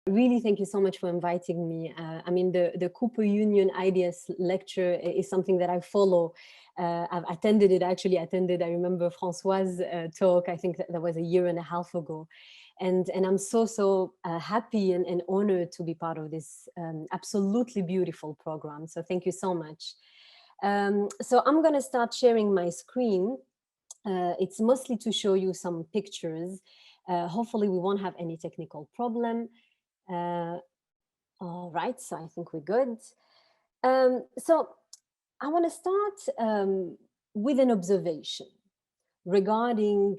Really, thank you so much for inviting me. I mean, the Cooper Union IDS lecture is something that I follow. I've attended it, actually attended, I remember Francois's talk, I think that was a year and a half ago. And I'm so happy and honored to be part of this absolutely beautiful program. So thank you so much. So I'm gonna start sharing my screen. It's mostly to show you some pictures. Hopefully we won't have any technical problem. All right, so I think we're good. So I want to start with an observation regarding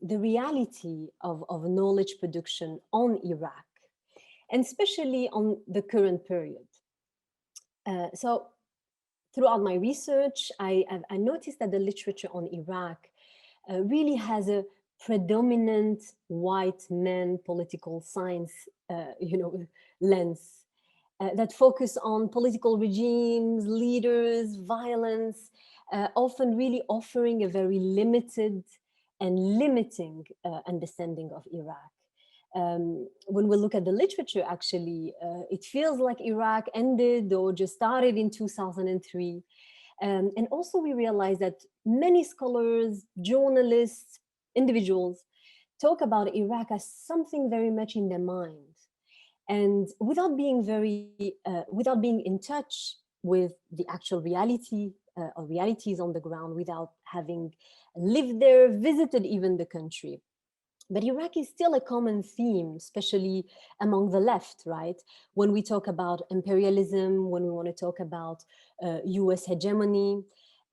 the reality of knowledge production on Iraq, and especially on the current period. So throughout my research, I noticed that the literature on Iraq really has a predominant white man political science, lens that focus on political regimes, leaders, violence, often really offering a very limited and limiting understanding of Iraq. When we look at the literature, actually, it feels like Iraq ended or just started in 2003. And also we realize that many scholars, journalists, individuals talk about Iraq as something very much in their mind. And without being in touch with the actual reality or realities on the ground, without having lived there, visited even the country. But Iraq is still a common theme, especially among the left, right? When we talk about imperialism, when we want to talk about US hegemony.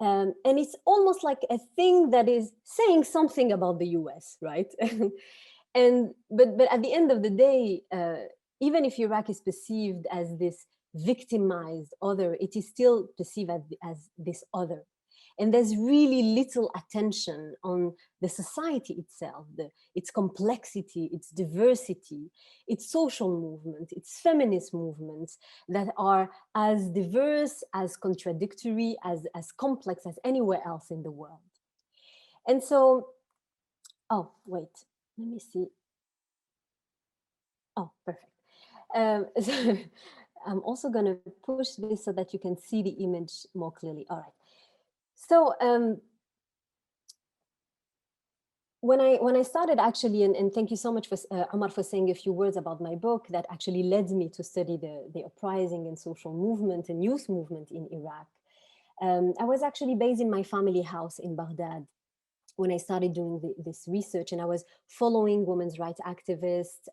And it's almost like a thing that is saying something about the US, right? But at the end of the day, even if Iraq is perceived as this victimized other, it is still perceived as this other. And there's really little attention on the society itself, its complexity, its diversity, its social movement, its feminist movements that are as diverse, as contradictory, as complex as anywhere else in the world. And so, oh, wait, let me see. Oh, perfect. So I'm also going to push this so that you can see the image more clearly. All right. So when I started actually, and thank you so much for Omar for saying a few words about my book that actually led me to study the uprising and social movement and youth movement in Iraq. I was actually based in my family house in Baghdad when I started doing this research, and I was following women's rights activists,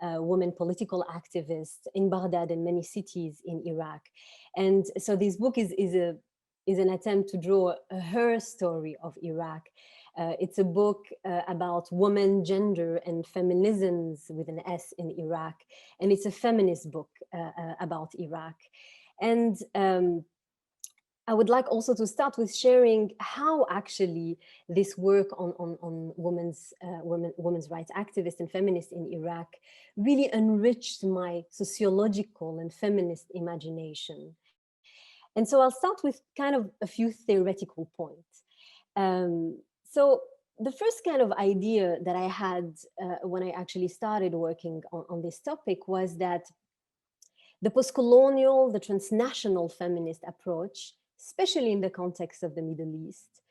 women political activists in Baghdad and many cities in Iraq. And so this book is an attempt to draw her story of Iraq. It's a book about women, gender, and feminisms with an S in Iraq. And it's a feminist book about Iraq. And I would like also to start with sharing how actually this work on women's rights activists and feminists in Iraq really enriched my sociological and feminist imagination. And so I'll start with kind of a few theoretical points. So the first kind of idea that I had when I actually started working on this topic was that the post-colonial, the transnational feminist approach, especially in the context of the Middle East,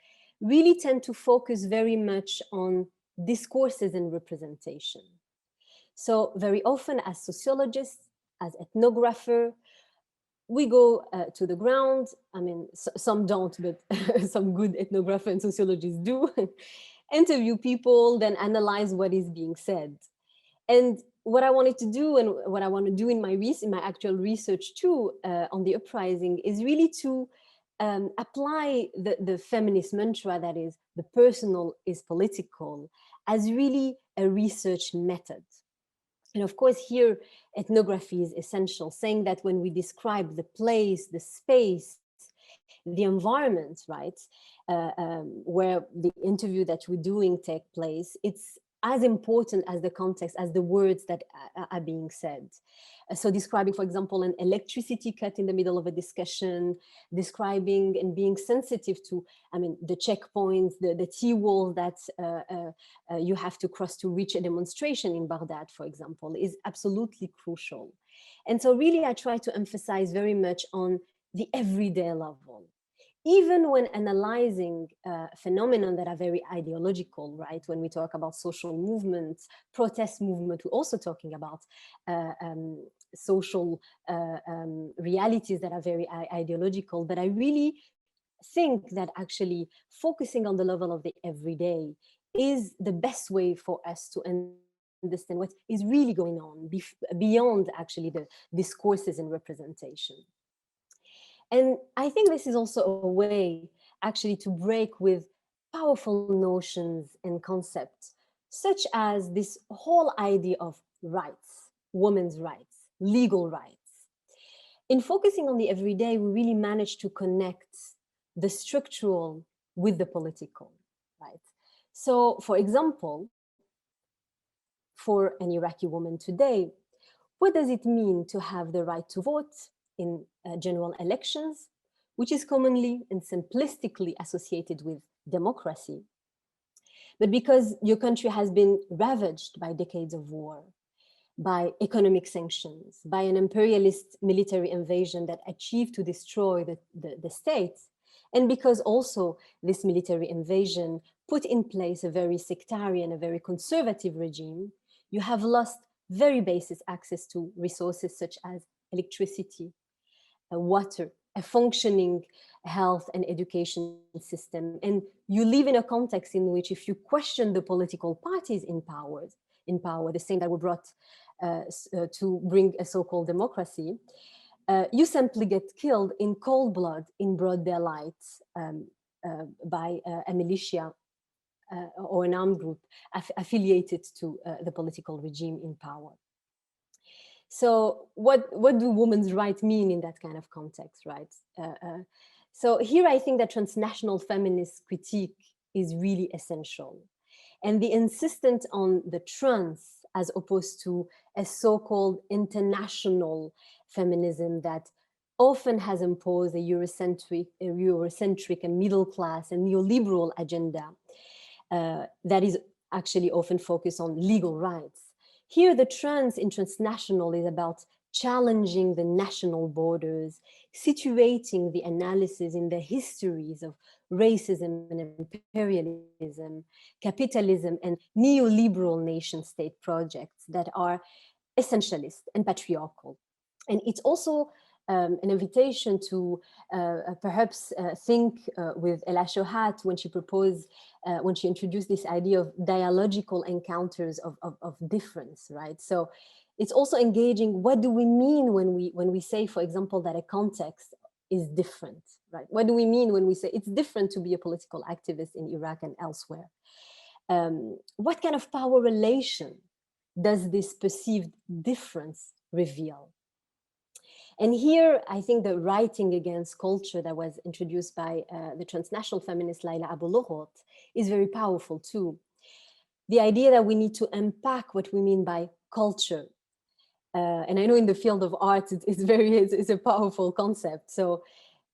really tend to focus very much on discourses and representation. So very often as sociologists, as ethnographer, we go to the ground. I mean, some don't, but some good ethnographers and sociologists do. Interview people, then analyze what is being said. And what I wanted to do, and what I want to do in my actual research too on the uprising, is really to apply the feminist mantra that is the personal is political as really a research method. And of course, here, ethnography is essential, saying that when we describe the place, the space, the environment, right, where the interview that we're doing take place, it's as important as the context, as the words that are being said. So describing, for example, an electricity cut in the middle of a discussion, describing and being sensitive to, I mean, the checkpoints, the T-wall that you have to cross to reach a demonstration in Baghdad, for example, is absolutely crucial. And so really I try to emphasize very much on the everyday level. Even when analyzing phenomena that are very ideological, right? When we talk about social movements, protest movement, we're also talking about social realities that are very ideological. But I really think that actually focusing on the level of the everyday is the best way for us to understand what is really going on beyond actually the discourses and representation. And I think this is also a way actually to break with powerful notions and concepts, such as this whole idea of rights, women's rights, legal rights. In focusing on the everyday, we really manage to connect the structural with the political, right? So, for example, for an Iraqi woman today, what does it mean to have the right to vote in general elections, which is commonly and simplistically associated with democracy? But because your country has been ravaged by decades of war, by economic sanctions, by an imperialist military invasion that achieved to destroy the state, and because also this military invasion put in place a very sectarian, a very conservative regime, you have lost very basic access to resources such as electricity, water, a functioning health and education system. And you live in a context in which if you question the political parties in power, the same that were brought to bring a so-called democracy, you simply get killed in cold blood, in broad daylight, by a militia or an armed group affiliated to the political regime in power. So what do women's rights mean in that kind of context, right? So here I think that transnational feminist critique is really essential. And the insistence on the trans as opposed to a so-called international feminism that often has imposed a Eurocentric and middle class and neoliberal agenda that is actually often focused on legal rights. Here, the trans in transnational is about challenging the national borders, situating the analysis in the histories of racism and imperialism, capitalism, and neoliberal nation-state projects that are essentialist and patriarchal. And it's also an invitation to perhaps think with Ella Shohat when she proposed, when she introduced this idea of dialogical encounters of difference, right? So it's also engaging, what do we mean when we say, for example, that a context is different, right? What do we mean when we say it's different to be a political activist in Iraq and elsewhere? What kind of power relation does this perceived difference reveal? And here, I think the writing against culture that was introduced by the transnational feminist Laila Abu Lughut is very powerful too. The idea that we need to unpack what we mean by culture. And I know in the field of art, it's a powerful concept. So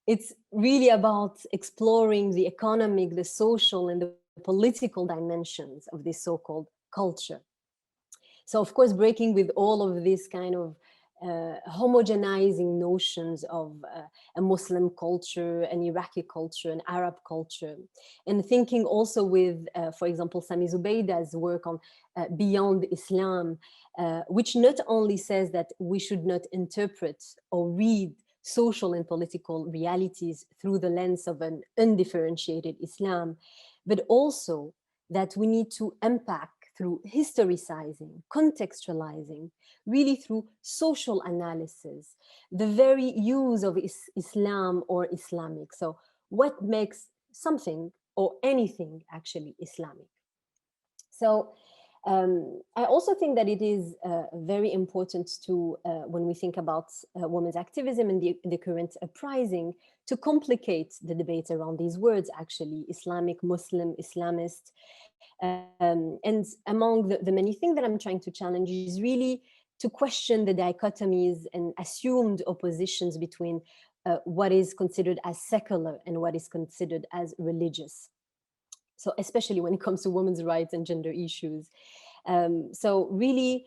it's really about exploring the economic, the social, and the political dimensions of this so-called culture. So of course, breaking with all of this kind of homogenizing notions of a Muslim culture, an Iraqi culture, an Arab culture, and thinking also with, for example, Sami Zubeida's work on Beyond Islam, which not only says that we should not interpret or read social and political realities through the lens of an undifferentiated Islam, but also that we need to unpack through historicizing, contextualizing, really through social analysis, the very use of Islam or Islamic. So what makes something or anything actually Islamic? So I also think that it is very important to, when we think about women's activism and the current uprising, to complicate the debate around these words, actually, Islamic, Muslim, Islamist. And among the many things that I'm trying to challenge is really to question the dichotomies and assumed oppositions between what is considered as secular and what is considered as religious. So especially when it comes to women's rights and gender issues. So really,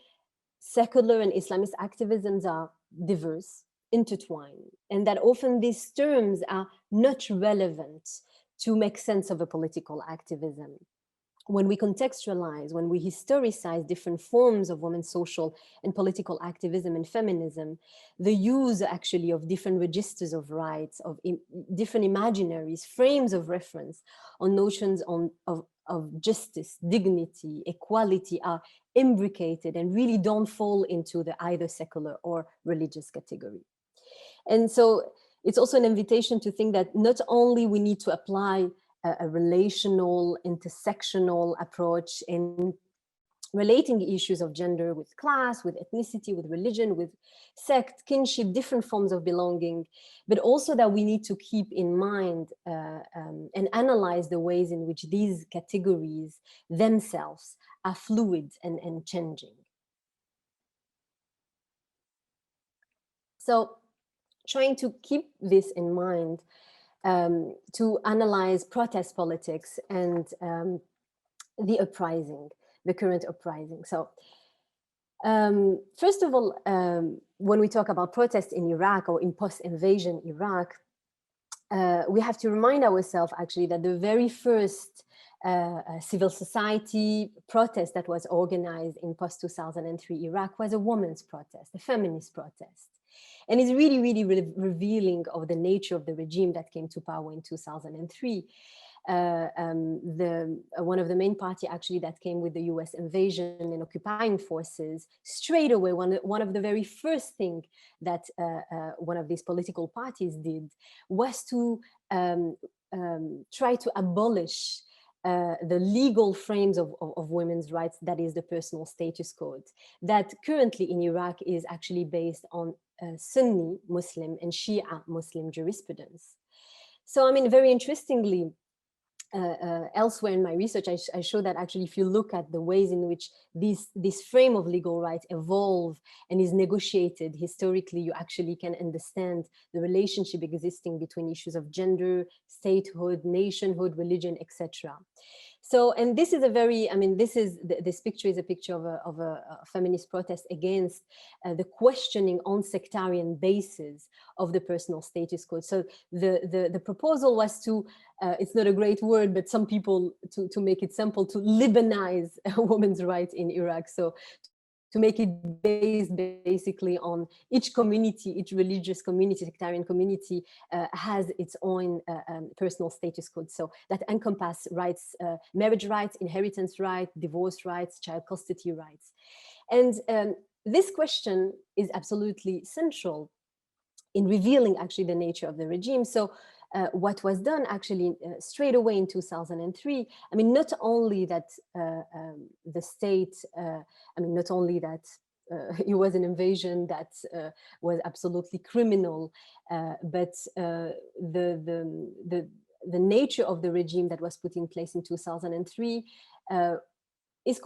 secular and Islamist activisms are diverse, intertwined, and that often these terms are not relevant to make sense of a political activism. When we contextualize, when we historicize different forms of women's social and political activism and feminism, the use actually of different registers of rights, of different imaginaries, frames of reference on notions of justice, dignity, equality are imbricated and really don't fall into the either secular or religious category. And so it's also an invitation to think that not only we need to apply a relational, intersectional approach in relating issues of gender with class, with ethnicity, with religion, with sect, kinship, different forms of belonging, but also that we need to keep in mind and analyze the ways in which these categories themselves are fluid and changing. So trying to keep this in mind, to analyze protest politics and the uprising, the current uprising. So first of all, when we talk about protests in Iraq or in post-invasion Iraq, we have to remind ourselves actually that the very first civil society protest that was organized in post-2003 Iraq was a women's protest, a feminist protest. And it's really, really revealing of the nature of the regime that came to power in 2003. One of the main party actually that came with the US invasion and occupying forces, straight away, one of the very first thing that one of these political parties did was to try to abolish the legal frames of women's rights, that is the personal status code, that currently in Iraq is actually based on Sunni Muslim and Shia Muslim jurisprudence. So, I mean, very interestingly, elsewhere in my research, I show that actually if you look at the ways in which this frame of legal rights evolve and is negotiated historically, you actually can understand the relationship existing between issues of gender, statehood, nationhood, religion, etc. So, and this is a very, I mean, this picture is a picture of a feminist protest against the questioning on sectarian basis of the personal status code. So the proposal was to, it's not a great word, but some people, to make it simple, to Libanize women's rights in Iraq. So to make it based basically on each community, each religious community, sectarian community has its own personal status code. So that encompass rights, marriage rights, inheritance rights, divorce rights, child custody rights. And this question is absolutely central in revealing actually the nature of the regime. So what was done actually straight away in 2003, I mean, not only that the state, I mean, not only that it was an invasion that was absolutely criminal, but the nature of the regime that was put in place in 2003 is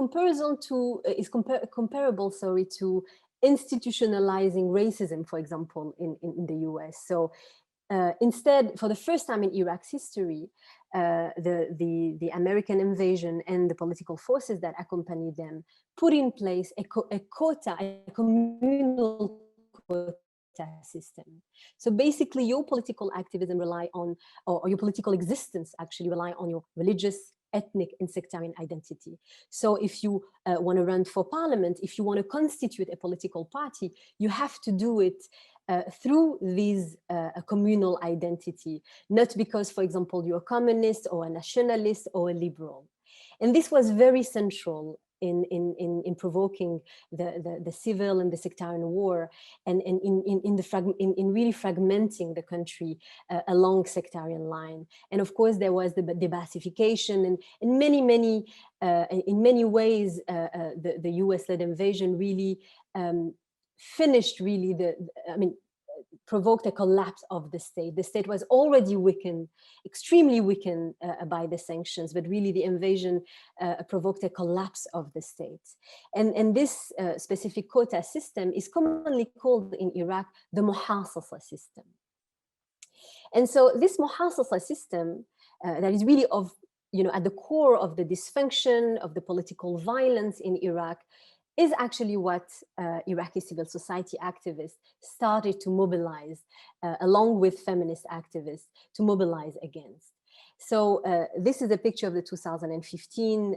comparable to institutionalizing racism, for example, in the US. So instead, for the first time in Iraq's history, the American invasion and the political forces that accompanied them put in place a communal quota system. So basically, your political activism rely on, or your political existence actually rely on your religious, ethnic, and sectarian identity. So if you want to run for parliament, if you want to constitute a political party, you have to do it through these communal identity, not because, for example, you're a communist or a nationalist or a liberal. And this was very central in in provoking the civil and the sectarian war, and in really fragmenting the country along sectarian line. And of course, there was the debassification, and in many ways, the US-led invasion really finished really provoked a collapse of the state. The state was already weakened, extremely weakened by the sanctions, but really the invasion provoked a collapse of the state. And this specific quota system is commonly called in Iraq the muhasasa system. And so this muhasasa system that is really at the core of the dysfunction, of the political violence in Iraq, is actually what Iraqi civil society activists started to mobilize, along with feminist activists, to mobilize against. So this is a picture of the 2015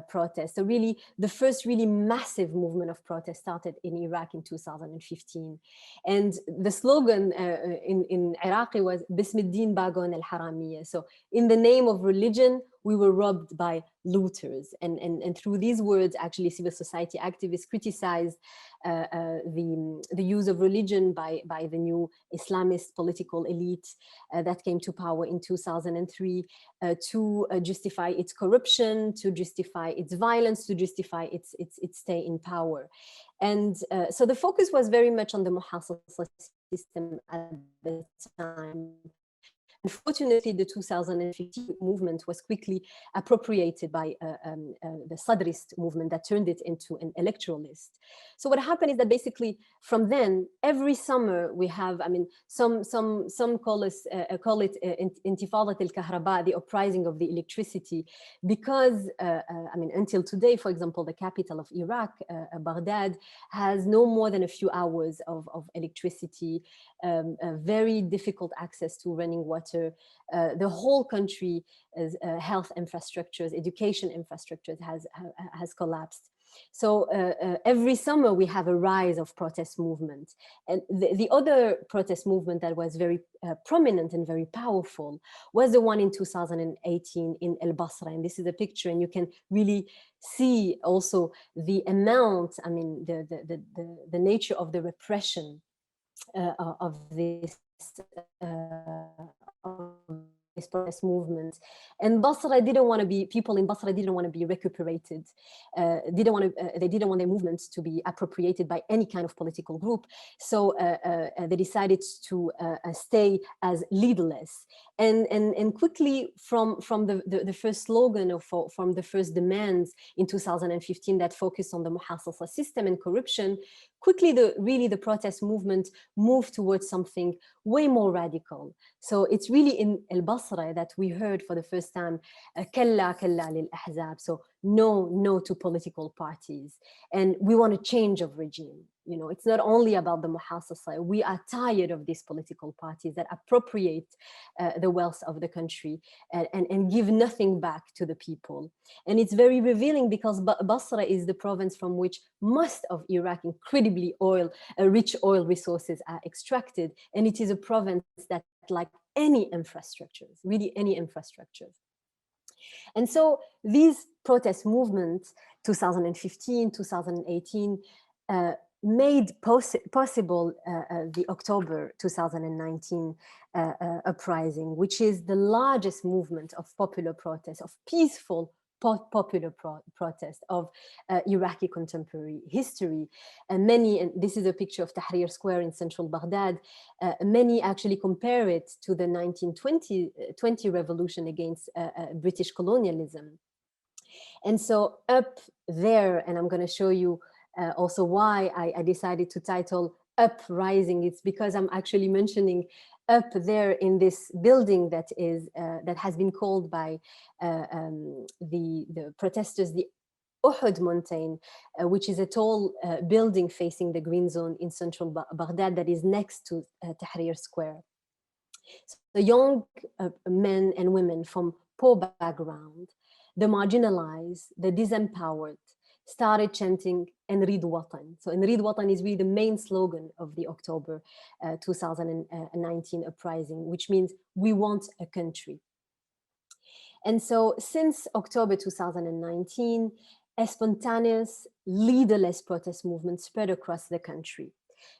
protest. So really, the first really massive movement of protest started in Iraq in 2015. And the slogan in Iraqi was, Bism al-Din bagon al-Haramiyya. So in the name of religion, we were robbed by looters. And through these words, actually, civil society activists criticized the use of religion by the new Islamist political elite that came to power in 2003 to justify its corruption, to justify its violence, to justify its stay in power. And so the focus was very much on the muhasasa system at the time. Unfortunately, the 2015 movement was quickly appropriated by the Sadrist movement that turned it into an electoralist. So what happened is that basically from then, every summer we have, some call it Intifadat al-Kahraba, the uprising of the electricity, because, until today, for example, the capital of Iraq, Baghdad, has no more than a few hours of electricity, very difficult access to running water. The whole country, health infrastructures, education infrastructures has collapsed. So every summer we have a rise of protest movement. And the other protest movement that was very prominent and very powerful was the one in 2018 in El Basra. And this is a picture, and you can really see also the amount, the nature of the repression of this protest movement. And Basra didn't want to be, people in Basra didn't want to be recuperated, they didn't want their movements to be appropriated by any kind of political group. So they decided to stay as leaderless. And quickly from the first slogan, or from the first demands in 2015 that focused on the muhasasa system and corruption, quickly the protest movement moved towards something way more radical. So it's really in El Basra that we heard for the first time, Kalla kalla lil ahzab. So no to political parties. And we want a change of regime. You know, it's not only about the muhasasa. We are tired of these political parties that appropriate the wealth of the country and give nothing back to the people. And it's very revealing because Basra is the province from which most of Iraq incredibly rich oil resources are extracted. And it is a province that, like any infrastructures, really any infrastructures. And so these protest movements, 2015, 2018, made possible the October 2019 uprising, which is the largest movement of popular protest, of peaceful popular protest of Iraqi contemporary history. And this is a picture of Tahrir Square in central Baghdad. Many actually compare it to the 1920 revolution against British colonialism. And so up there, and I'm going to show you also why I decided to title Uprising. It's because I'm actually mentioning up there in this building that has been called by the protesters the Uhud Mountain, which is a tall building facing the green zone in central Baghdad that is next to Tahrir Square. So the young men and women from poor background, the marginalized, the disempowered, started chanting Nrid Watan. So Nrid Watan is really the main slogan of the October 2019 uprising, which means we want a country. And so since October 2019, a spontaneous, leaderless protest movement spread across the country,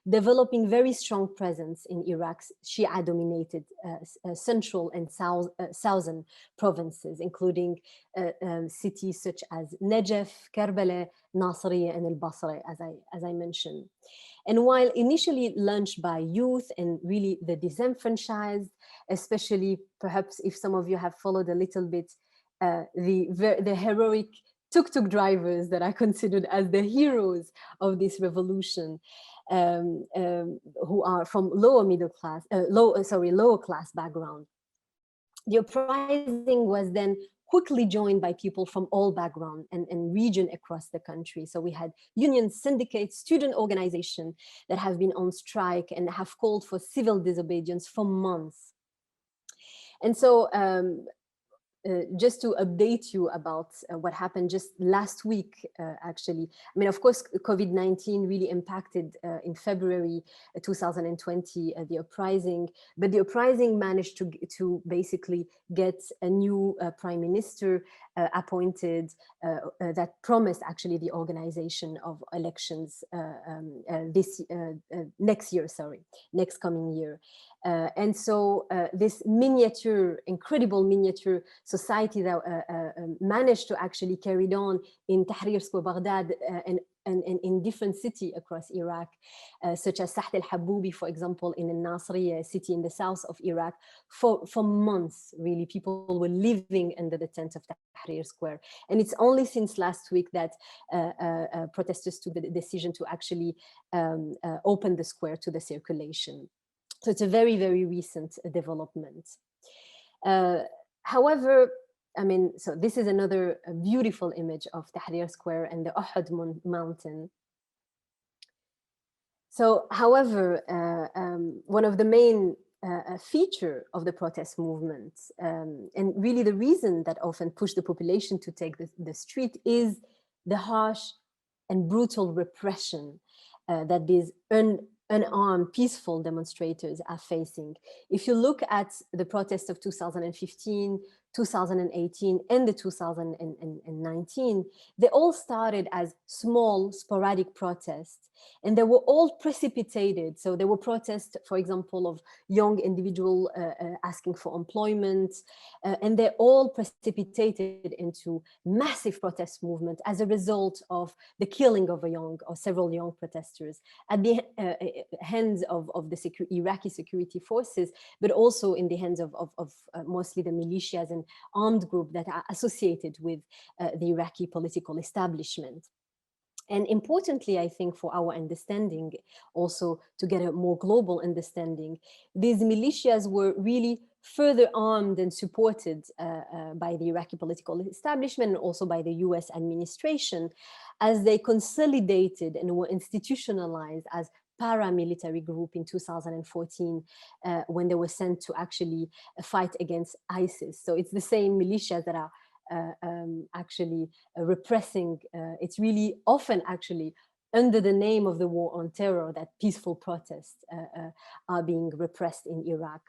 developing very strong presence in Iraq's Shia-dominated central and southern provinces, including cities such as Najaf, Karbala, Nasiriyah, and al-Basra, as I mentioned. And while initially launched by youth and really the disenfranchised, especially perhaps if some of you have followed a little bit the heroic tuk-tuk drivers that are considered as the heroes of this revolution, who are from lower class background. The uprising was then quickly joined by people from all background and region across the country. So we had unions, syndicates, student organizations that have been on strike and have called for civil disobedience for months. And so just to update you about what happened just last week, actually. I mean, of course, COVID-19 really impacted in February 2020, the uprising, but the uprising managed to basically get a new prime minister appointed that promised actually the organization of elections next coming year. And so this incredible miniature society that managed to actually carry on in Tahrir Square, Baghdad, and in different cities across Iraq, such as Saht al-Haboubi, for example, in al-Nasiriyah city in the south of Iraq, for months, really, people were living under the tent of Tahrir Square. And it's only since last week that protesters took the decision to actually open the square to the circulation. So it's a very, very recent development. However, I mean, so this is another beautiful image of Tahrir Square and the Uhud mountain. So, however, one of the main feature of the protest movement, and really the reason that often pushed the population to take the street, is the harsh and brutal repression that these unarmed, peaceful demonstrators are facing. If you look at the protests of 2015, 2018, and the 2019, they all started as small, sporadic protests, and they were all precipitated. So there were protests, for example, of young individuals asking for employment, and they all precipitated into massive protest movement as a result of the killing of several young protesters at the hands of the Iraqi security forces, but also in the hands of mostly the militias and armed groups that are associated with the Iraqi political establishment. And importantly, I think for our understanding, also to get a more global understanding, these militias were really further armed and supported by the Iraqi political establishment and also by the US administration, as they consolidated and were institutionalized as paramilitary group in 2014 when they were sent to actually fight against ISIS. So it's the same militias that are actually repressing. It's really often actually under the name of the war on terror that peaceful protests are being repressed in Iraq.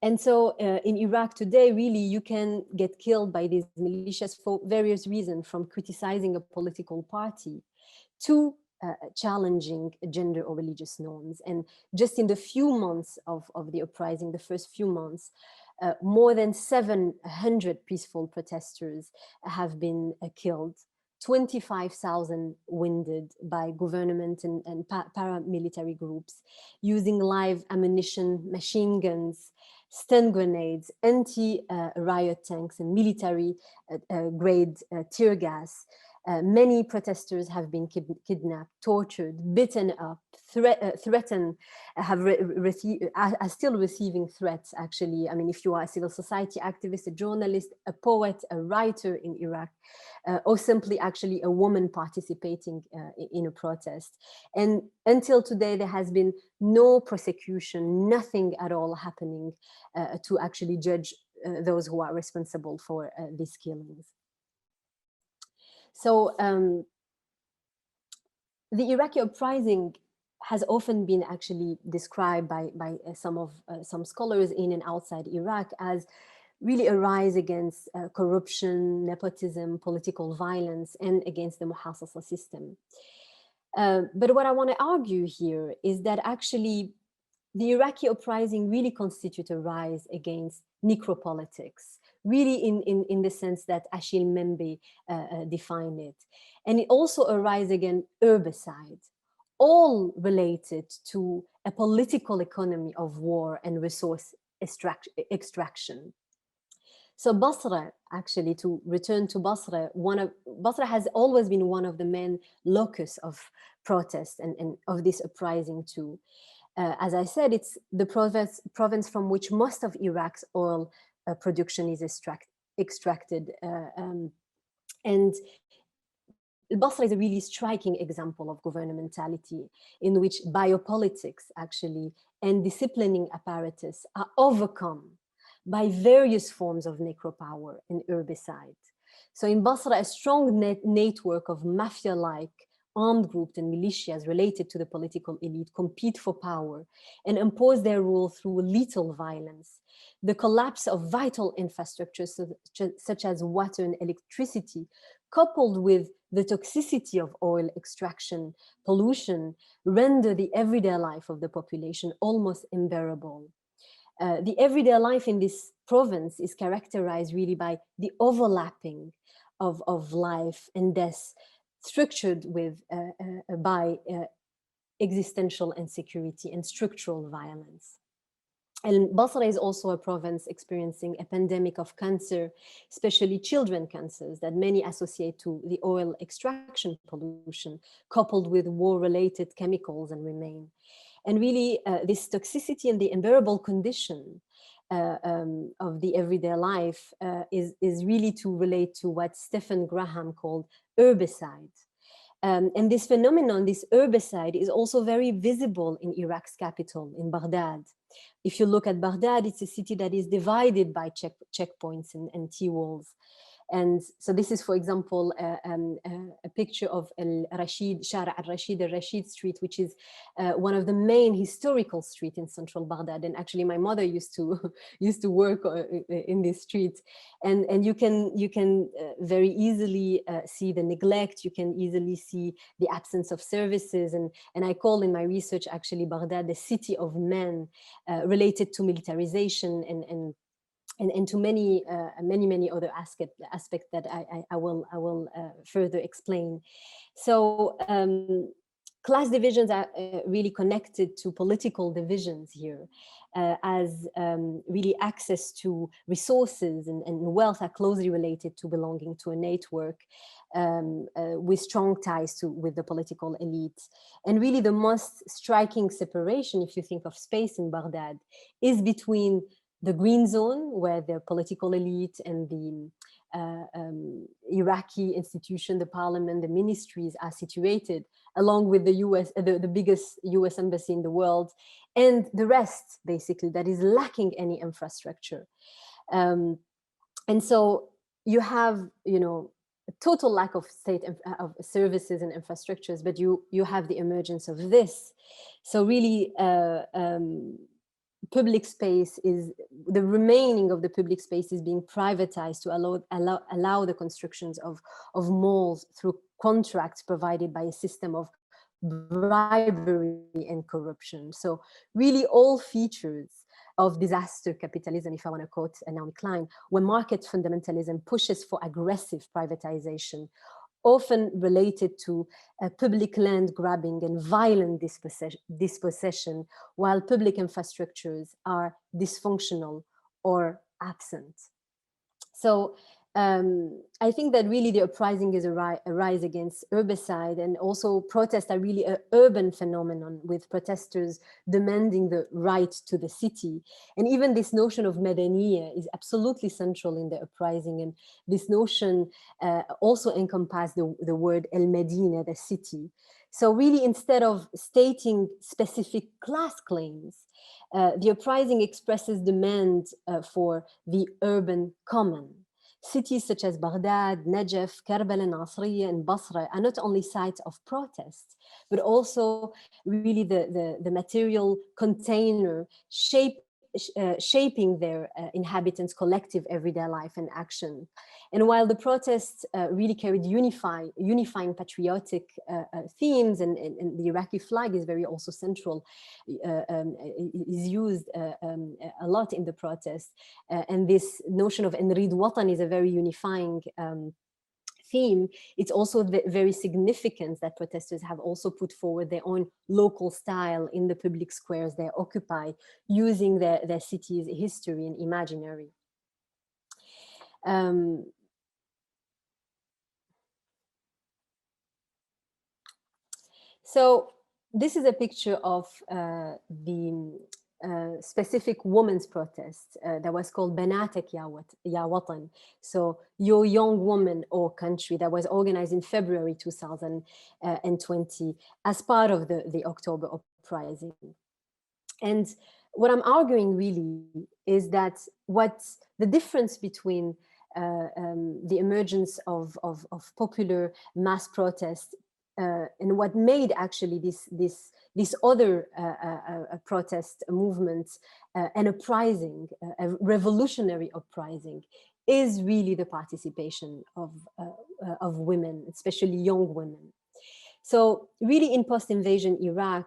And so in Iraq today, really, you can get killed by these militias for various reasons, from criticizing a political party to challenging gender or religious norms. And just in the few months of the uprising, the first few months, more than 700 peaceful protesters have been killed, 25,000 wounded by government and paramilitary groups, using live ammunition, machine guns, stun grenades, anti-riot tanks, and military-grade tear gas. Many protesters have been kidnapped, tortured, beaten up, threatened, are still receiving threats, actually. I mean, if you are a civil society activist, a journalist, a poet, a writer in Iraq, or simply actually a woman participating in a protest. And until today, there has been no prosecution, nothing at all happening to actually judge those who are responsible for these killings. So the Iraqi uprising has often been actually described by some scholars in and outside Iraq as really arise against corruption, nepotism, political violence, and against the muhassasa system. But what I want to argue here is that actually the Iraqi uprising really constitute a rise against necropolitics, really in the sense that Achille Mbembe defined it. And it also arises against herbicide, all related to a political economy of war and resource extraction. So Basra, actually, to return to Basra, Basra has always been one of the main locus of protest and of this uprising too. As I said, it's the province from which most of Iraq's oil production is extracted. And Basra is a really striking example of governmentality in which biopolitics actually and disciplining apparatus are overcome by various forms of necropower and herbicide. So in Basra, a strong network of mafia-like armed groups and militias related to the political elite compete for power and impose their rule through lethal violence. The collapse of vital infrastructures such as water and electricity, coupled with the toxicity of oil extraction, pollution, render the everyday life of the population almost unbearable. The everyday life in this province is characterized really by the overlapping of life and death, structured by existential insecurity and structural violence. And Basra is also a province experiencing a pandemic of cancer, especially children cancers that many associate to the oil extraction pollution, coupled with war-related chemicals and remain. And really, this toxicity and the unbearable condition of the everyday life is really to relate to what Stephen Graham called herbicide. And this phenomenon, this herbicide, is also very visible in Iraq's capital, in Baghdad. If you look at Baghdad, it's a city that is divided by checkpoints and T-walls. And so this is, for example, a picture of Al-Rashid, Shara al-Rashid, al-Rashid Street, which is one of the main historical streets in central Baghdad. And actually, my mother used to work in this street. And you can very easily see the neglect. You can easily see the absence of services. And I call in my research, actually, Baghdad the city of men, related to militarization and to many other aspects that I will further explain. So class divisions are really connected to political divisions here, as really access to resources and wealth are closely related to belonging to a network with strong ties with the political elite. And really the most striking separation, if you think of space in Baghdad, is between the green zone, where the political elite and the Iraqi institution, the parliament, the ministries are situated, along with the US, the biggest US embassy in the world, and the rest, basically, that is lacking any infrastructure. And so you have, a total lack of state of services and infrastructures, but you have the emergence of this. So really, public space is the remaining of the public space is being privatized to allow the constructions of malls through contracts provided by a system of bribery and corruption. So really all features of disaster capitalism, if I want to quote Naomi Klein, where market fundamentalism pushes for aggressive privatization, often related to public land grabbing and violent dispossession, while public infrastructures are dysfunctional or absent. So I think that really the uprising is a rise against herbicide, and also protests are really an urban phenomenon, with protesters demanding the right to the city. And even this notion of Madaniya is absolutely central in the uprising. And this notion also encompasses the word El Medina, the city. So really, instead of stating specific class claims, the uprising expresses demand for the urban common. Cities such as Baghdad, Najaf, Karbala, Nasriya, and Basra are not only sites of protest, but also really the material container shaped shaping their inhabitants' collective everyday life and action. And while the protests really carried unifying patriotic themes, and the Iraqi flag is very also central, is used a lot in the protest. And this notion of Nrid Watan is a very unifying theme. It's also very significant that protesters have also put forward their own local style in the public squares they occupy, using their city's history and imaginary. So this is a picture of the specific women's protest that was called Banatek Ya Watan. So your young woman or country, that was organized in February 2020 as part of the October uprising. And what I'm arguing really is that what's the difference between the emergence of popular mass protests and what made actually this other protest movement an uprising, a revolutionary uprising, is really the participation of women, especially young women. So really in post-invasion Iraq,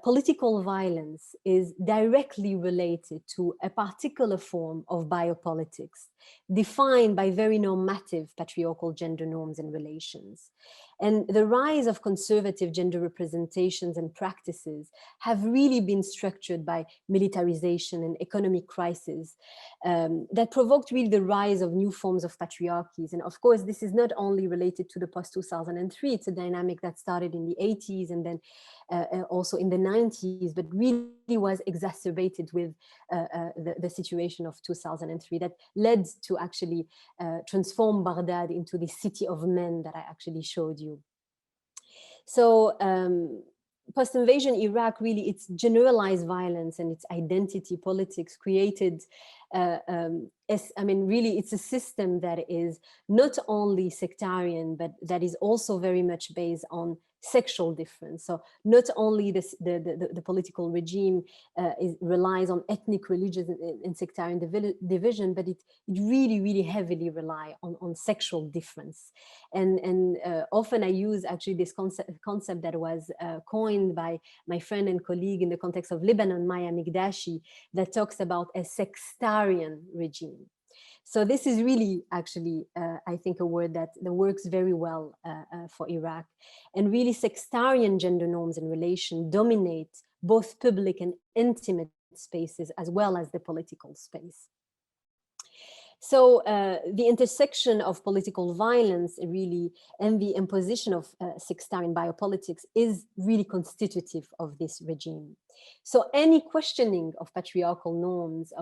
political violence is directly related to a particular form of biopolitics defined by very normative patriarchal gender norms and relations. And the rise of conservative gender representations and practices have really been structured by militarization and economic crisis that provoked really the rise of new forms of patriarchies. And of course, this is not only related to the post-2003, it's a dynamic that started in the 80s and then also in the 90s, but really was exacerbated with the situation of 2003 that led to actually transform Baghdad into the city of men that I actually showed you. So post-invasion Iraq, really its generalized violence and its identity politics created, really it's a system that is not only sectarian, but that is also very much based on sexual difference. So not only the political regime relies on ethnic, religious, and sectarian division, but it really, really heavily rely on sexual difference. And often I use actually this concept that was coined by my friend and colleague in the context of Lebanon, Maya Migdashi, that talks about a sextarian regime. So this is really actually, I think, a word that works very well for Iraq. And really sextarian gender norms and relation dominate both public and intimate spaces as well as the political space. So the intersection of political violence really and the imposition of sectarian biopolitics is really constitutive of this regime. So any questioning of patriarchal norms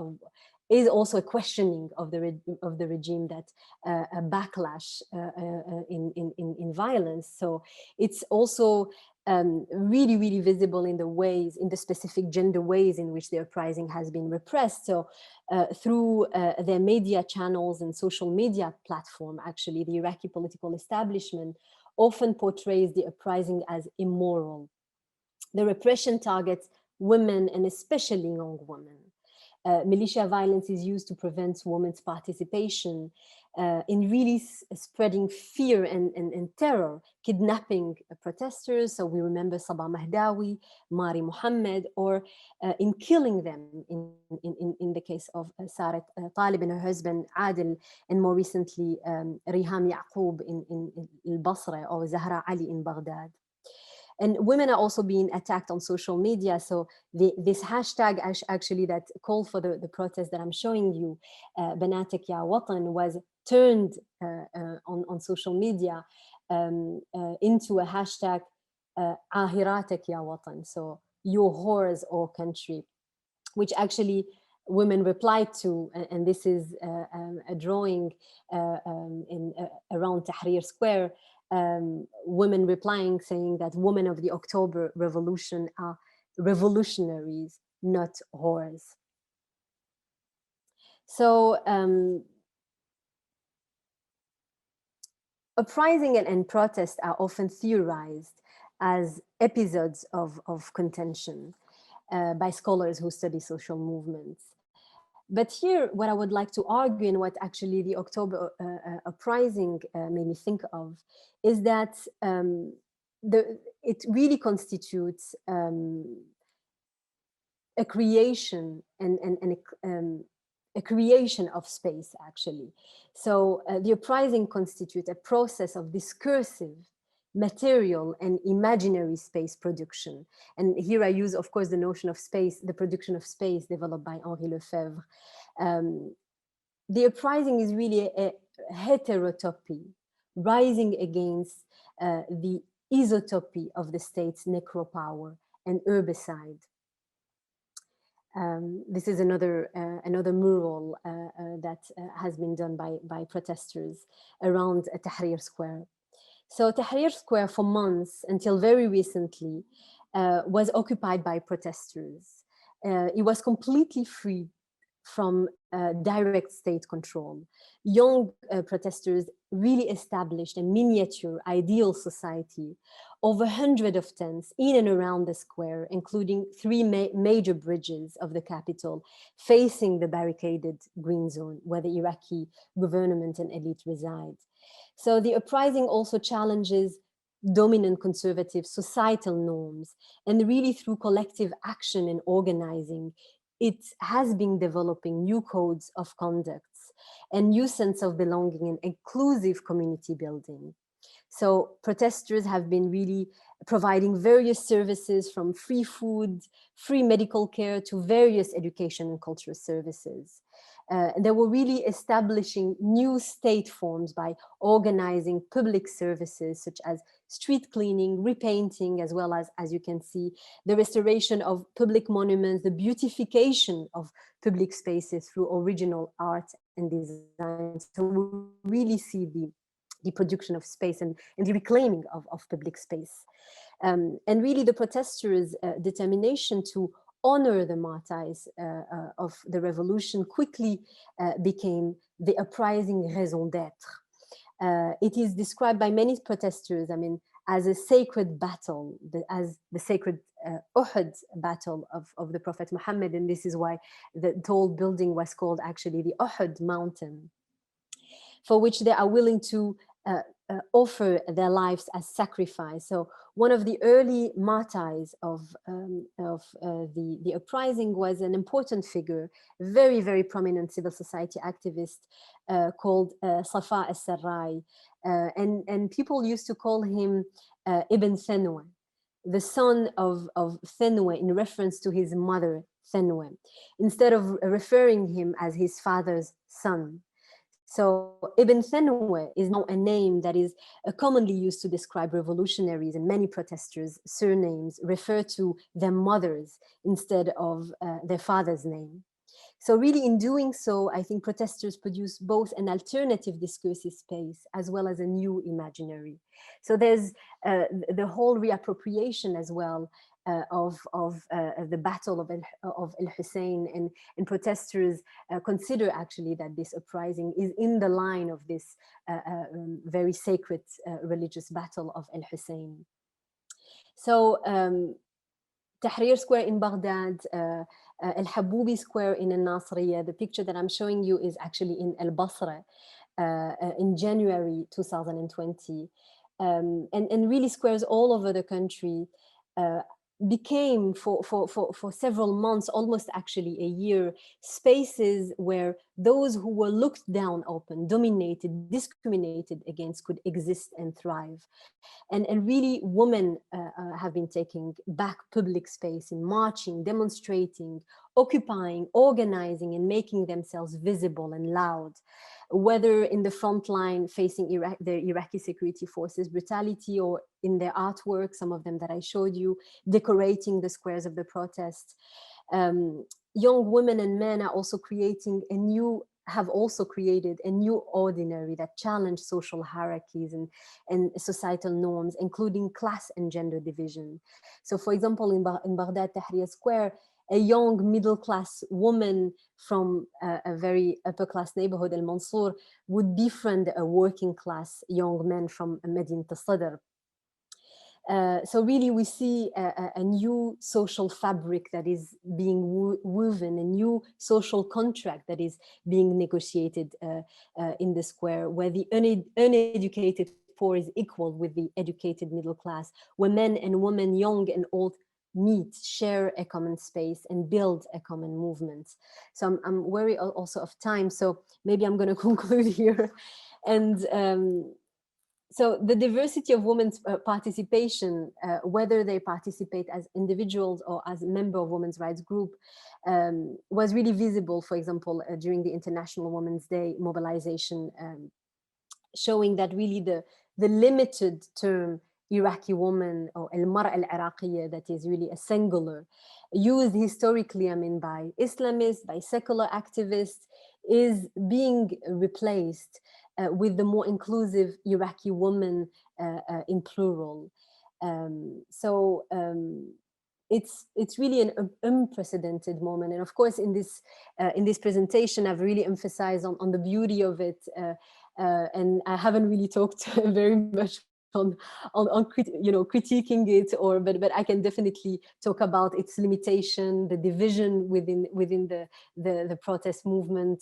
is also a questioning of the regime that a backlash in violence. So it's also really, really visible in the specific gender ways in which the uprising has been repressed. So through their media channels and social media platform, actually, the Iraqi political establishment often portrays the uprising as immoral. The repression targets women and especially young women. Militia violence is used to prevent women's participation in really spreading fear and terror, kidnapping protesters. So we remember Sabah Mahdawi, Mari Muhammad, or in killing them in the case of Sarat Talib and her husband Adil, and more recently Riham Yaqub in Al-Basra, or Zahra Ali in Baghdad. And women are also being attacked on social media. So this hashtag actually that called for the protest that I'm showing you, Banatek Ya Watan, was turned on social media into a hashtag Ahiratek Ya Watan, so your whores or country, which actually women replied to, and this is a drawing around Tahrir Square, women replying saying that women of the October Revolution are revolutionaries, not whores. So uprising and protest are often theorized as episodes of contention. by scholars who study social movements. But here, what I would like to argue, and what actually the October uprising made me think of, is that it really constitutes a creation and a creation of space, actually. So the uprising constitutes a process of discursive, material, and imaginary space production. And here I use, of course, the notion of space, the production of space developed by Henri Lefebvre. The uprising is really a heterotopy, rising against the isotopy of the state's necropower and herbicide. This is another mural that has been done by protesters around Tahrir Square. So Tahrir Square for months until very recently was occupied by protesters. It was completely free from direct state control. Young protesters really established a miniature ideal society, over 100 of tents in and around the square, including three major bridges of the capital facing the barricaded green zone where the Iraqi government and elite reside. So the uprising also challenges dominant conservative societal norms, and really through collective action and organizing, it has been developing new codes of conducts and new sense of belonging and inclusive community building. So protesters have been really providing various services, from free food, free medical care, to various education and cultural services. They were really establishing new state forms by organizing public services such as street cleaning, repainting, as well as you can see, the restoration of public monuments, the beautification of public spaces through original art and design. So we really see the production of space and the reclaiming of public space. And really the protesters' determination to honor the martyrs of the revolution quickly became the uprising raison d'être. It is described by many protesters, I mean, as a sacred battle, as the sacred Uhud battle of the Prophet Muhammad. And this is why the tall building was called actually the Uhud mountain, for which they are willing to offer their lives as sacrifice. So one of the early martyrs of the uprising was an important figure, very, very prominent civil society activist called Safa al-Sarrai. And people used to call him Ibn Thenwa, the son of Thenwa, in reference to his mother, Thenwa, instead of referring him as his father's son. So Ibn Thenwa is now a name that is commonly used to describe revolutionaries, and many protesters' surnames refer to their mothers instead of their father's name. So really in doing so, I think protesters produce both an alternative discursive space as well as a new imaginary. So there's the whole reappropriation as well of the battle of El-Hussein, and protesters consider actually that this uprising is in the line of this very sacred religious battle of El-Hussein. So Tahrir Square in Baghdad, Al-Haboubi Square in Al-Nasriya. The picture that I'm showing you is actually in Al-Basra in January 2020. And really squares all over the country became for several months, almost actually a year, spaces where those who were looked down upon, dominated, discriminated against could exist and thrive. And really women have been taking back public space in marching, demonstrating, occupying, organizing, and making themselves visible and loud, whether in the front line facing the Iraqi security forces brutality, or in their artwork, some of them that I showed you, decorating the squares of the protest. Young women and men are also have also created a new ordinary that challenged social hierarchies and societal norms, including class and gender division. So for example, in Baghdad, Tahrir Square, a young middle-class woman from a very upper-class neighborhood, El Mansour, would befriend a working-class young man from Medinat al-Sadr. So really we see a new social fabric that is being woven, a new social contract that is being negotiated in the square, where the uneducated poor is equal with the educated middle class, where men and women, young and old, meet, share a common space and build a common movement. So I'm wary also of time, so maybe I'm going to conclude here. And so the diversity of women's participation, whether they participate as individuals or as a member of women's rights group, was really visible, for example, during the International Women's Day mobilization, showing that really the limited term Iraqi woman, or al-mar'a al-Iraqiyya, that is really a singular, used historically, I mean, by Islamists, by secular activists, is being replaced with the more inclusive Iraqi woman in plural. It's really an unprecedented moment, and of course, in this presentation, I've really emphasized on the beauty of it, and I haven't really talked very much on critiquing it, but I can definitely talk about its limitation, the division within the protest movement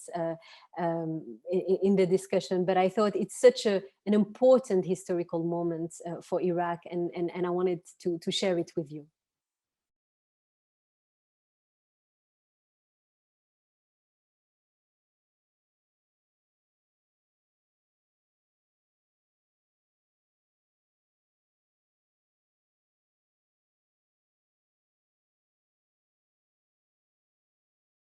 in the discussion. But I thought it's such an important historical moment for Iraq, and I wanted to share it with you.